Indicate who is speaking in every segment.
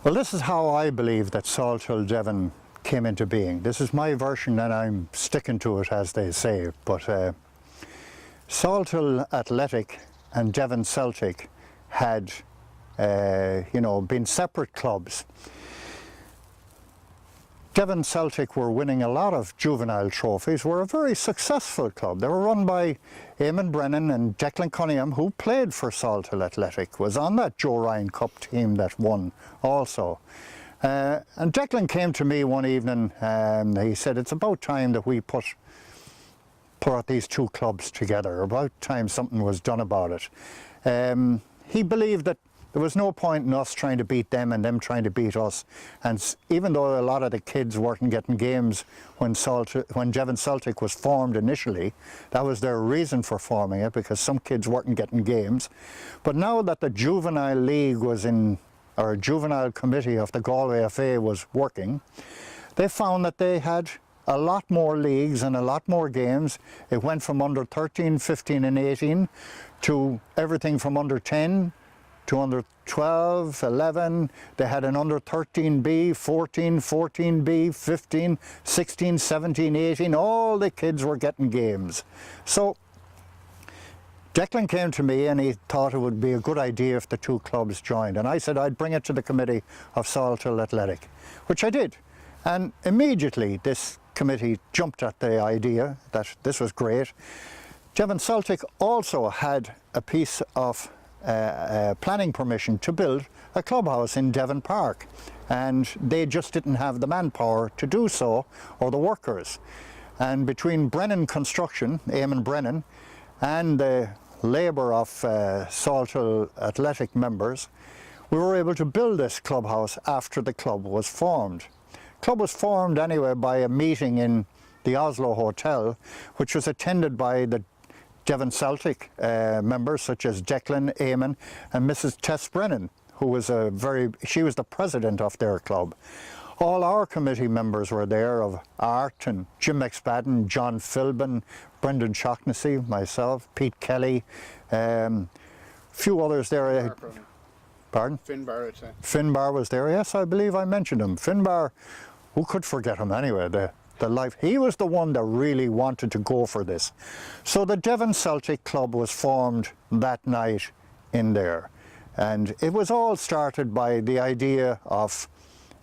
Speaker 1: Well, this is how I believe that Salthill Devon came into being. This is my version and I'm sticking to it, as they say. But Salthill Athletic and Devon Celtic had been separate clubs. Devon Celtic were winning a lot of juvenile trophies, were a very successful club. They were run by Eamon Brennan, and Declan Cunningham, who played for Salthill Athletic, was on that Joe Ryan Cup team that won also. And Declan came to me one evening and he said, it's about time that we put these two clubs together, about time something was done about it. He believed that there was no point in us trying to beat them and them trying to beat us. And even though a lot of the kids weren't getting games when Devon Celtic was formed initially, that was their reason for forming it, because some kids weren't getting games. But now that the juvenile league was in, or juvenile committee of the Galway FA was working, they found that they had a lot more leagues and a lot more games. It went from under 13, 15 and 18 to everything from under 10 to under 12, 11, they had an under 13B, 14, 14B, 15, 16, 17, 18, all the kids were getting games. So Declan came to me and he thought it would be a good idea if the two clubs joined, and I said I'd bring it to the committee of Salthill Athletic, which I did. And immediately this committee jumped at the idea that this was great. Devon Celtic also had a piece of planning permission to build a clubhouse in Devon Park, and they just didn't have the manpower to do so, or the workers. And between Brennan Construction, Eamon Brennan, and the labour of Salthill Athletic members, we were able to build this clubhouse after the club was formed. The club was formed anyway by a meeting in the Oslo Hotel, which was attended by the Devon Celtic members such as Declan, Eamon and Mrs. Tess Brennan, who was she was the president of their club. All our committee members were there, of Art and Jim McSpadden, John Philbin, Brendan Shaughnessy, myself, Pete Kelly, few others there. Pardon?
Speaker 2: Finbar, I'd say.
Speaker 1: Finbar was there, yes, I believe I mentioned him. Finbar, who could forget him anyway? The life. He was the one that really wanted to go for this. So the Devon Celtic Club was formed that night in there. And it was all started by the idea of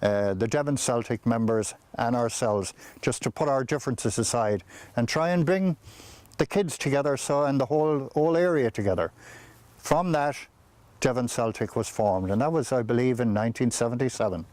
Speaker 1: the Devon Celtic members and ourselves, just to put our differences aside and try and bring the kids together, and the whole area together. From that, Devon Celtic was formed, and that was, I believe, in 1977.